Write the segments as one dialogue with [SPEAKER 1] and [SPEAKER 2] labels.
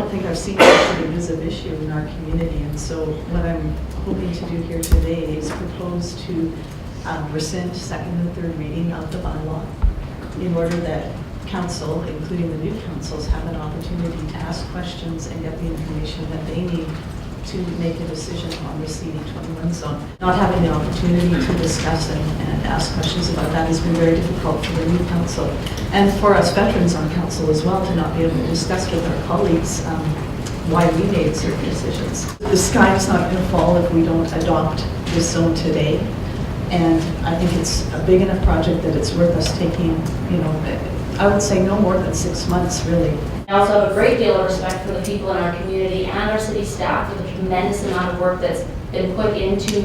[SPEAKER 1] don't think I've seen such a divisive issue in our community, and so what I'm hoping to do here today is propose to rescind second and third reading of the bylaw in order that council, including the new councils, have an opportunity to ask questions and get the information that they need to make a decision on the CD-21 zone. Not having the opportunity to discuss and ask questions about that has been very difficult for the new council, and for us veterans on council as well, to not be able to discuss with our colleagues why we made certain decisions. The sky is not going to fall if we don't adopt this zone today, and I think it's a big enough project that it's worth us taking, I would say no more than 6 months, really.
[SPEAKER 2] I also have a great deal of respect for the people in our community and our city staff for the tremendous amount of work that's been put into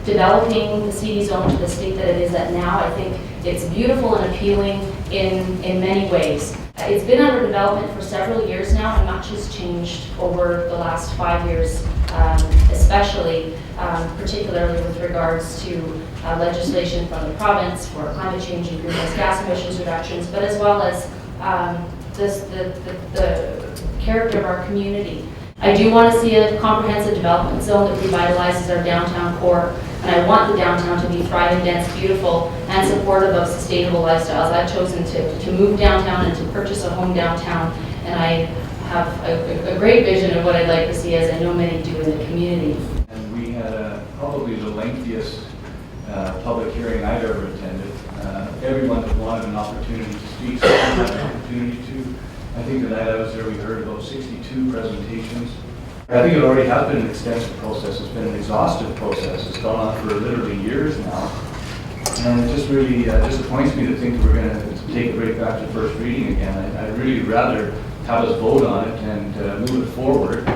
[SPEAKER 2] developing the CD zone to the state that it is at now. I think it's beautiful and appealing in many ways. It's been under development for several years now, and much has changed over the last 5 years, especially particularly with regards to legislation from the province for climate change and greenhouse gas emissions reductions, but as well as the character of our community. I do want to see a comprehensive development zone that revitalizes our downtown core, and I want the downtown to be thriving, dense, beautiful, and supportive of sustainable lifestyles. I've chosen to move downtown and to purchase a home downtown, and I have a great vision of what I'd like to see, as I know many do in the community.
[SPEAKER 3] And we had probably the lengthiest public hearing I've ever attended. Everyone that wanted an opportunity to speak, so had an opportunity to. I think the night I was there, we heard about 62 presentations. I think it already has been an extensive process. It's been an exhaustive process. It's gone on for literally years now. And it just really disappoints me to think that we're going to take it right back to first reading again. I'd really rather have us vote on it and move it forward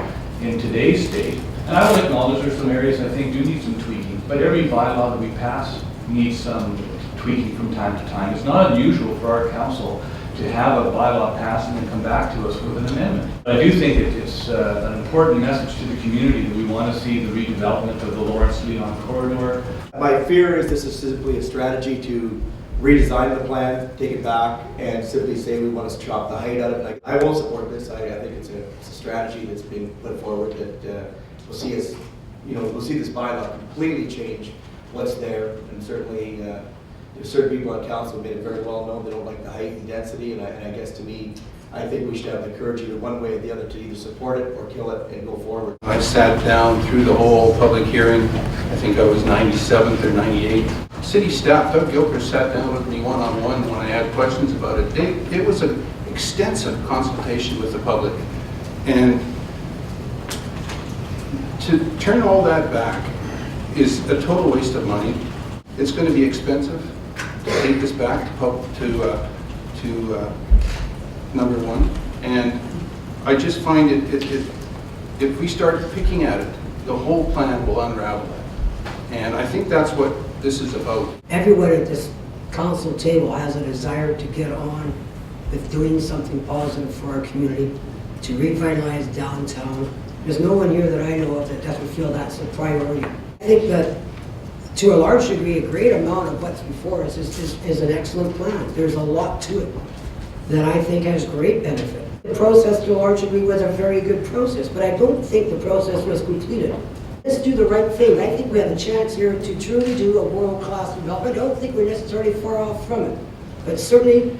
[SPEAKER 3] in today's state. And I will acknowledge there's some areas I think do need some tweaking, but every bylaw that we pass needs some tweaking from time to time. It's not unusual for our council to have a bylaw passed and then come back to us with an amendment. But I do think it's an important message to the community that we want to see the redevelopment of the Lawrence-Leon corridor.
[SPEAKER 4] My fear is this is simply a strategy to redesign the plan, take it back, and simply say we want to chop the height out of it. I won't support this. I think it's a strategy that's being put forward that we'll see us, we'll see this bylaw completely change what's there, and certainly certain people on council made it very well known they don't like the height and density, and I guess to me, I think we should have the courage either one way or the other to either support it or kill it and go forward.
[SPEAKER 5] I sat down through the whole public hearing. I think I was 97th or 98th. City staff, Doug Gilchrist, sat down with me one-on-one when I had questions about it. It was an extensive consultation with the public, and to turn all that back is a total waste of money. It's going to be expensive to take this back to number one, and I just find if we start picking at it, the whole plan will unravel, and I think that's what this is about.
[SPEAKER 6] Everyone at this council table has a desire to get on with doing something positive for our community, to revitalize downtown. There's no one here that I know of that doesn't feel that's a priority. I think that to a large degree, a great amount of what's before us is an excellent plan. There's a lot to it that I think has great benefit. The process to a large degree was a very good process, but I don't think the process was completed. Let's do the right thing. I think we have a chance here to truly do a world-class development. I don't think we're necessarily far off from it, but certainly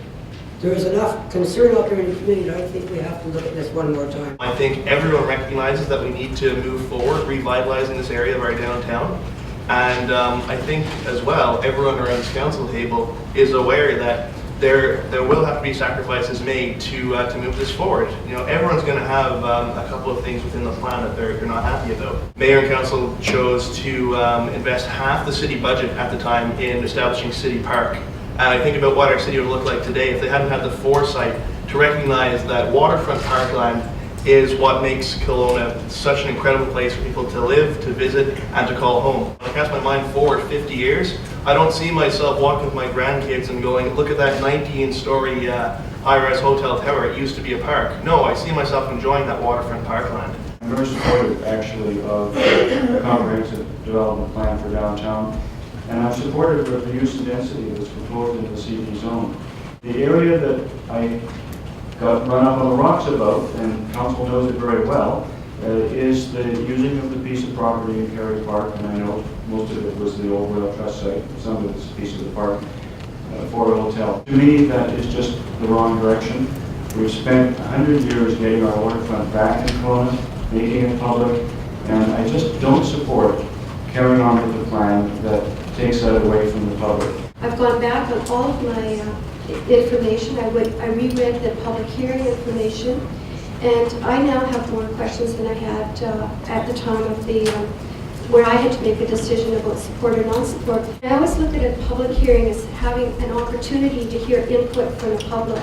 [SPEAKER 6] there is enough concern out there in the community that I think we have to look at this one more time.
[SPEAKER 7] I think everyone recognizes that we need to move forward, revitalizing this area of our downtown. And I think as well, everyone around this council table is aware that there will have to be sacrifices made to move this forward. Everyone's going to have a couple of things within the plan that they're not happy about. Mayor and council chose to invest half the city budget at the time in establishing City Park. And I think about what our city would look like today if they hadn't had the foresight to recognize that waterfront parkland is what makes Kelowna such an incredible place for people to live, to visit, and to call home. When I cast my mind forward 50 years, I don't see myself walking with my grandkids and going, look at that 19-story high-rise hotel tower, it used to be a park. No, I see myself enjoying that waterfront parkland.
[SPEAKER 8] I'm very supportive, actually, of the comprehensive development plan for downtown, and I'm supportive of the use and density that's proposed in the CD zone. The area that I got run up on the rocks about, and council knows it very well, is the using of the piece of property in Kerry Park, and I know most of it was the old Royal Trust site, some of it's a piece of the park, for a hotel. To me, that is just the wrong direction. We've spent 100 years getting our waterfront back in Kelowna, making it public, and I just don't support carrying on with the plan that takes that away from the public.
[SPEAKER 9] I've gone back on all of my information. I reread the public hearing information, and I now have more questions than I had at the time of the where I had to make a decision about support or non-support. I always look at a public hearing as having an opportunity to hear input from the public.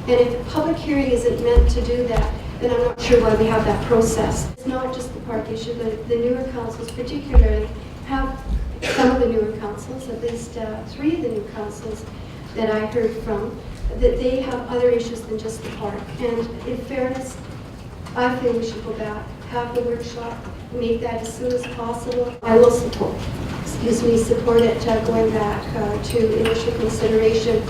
[SPEAKER 9] And if a public hearing isn't meant to do that, then I'm not sure why we have that process. It's not just the park issue, but the newer councils particularly have, some of the newer councils, at least 3 of the new councils that I heard from, that they have other issues than just the park. And in fairness, I feel we should go back, have the workshop, make that as soon as possible. I will support it going back to initial consideration.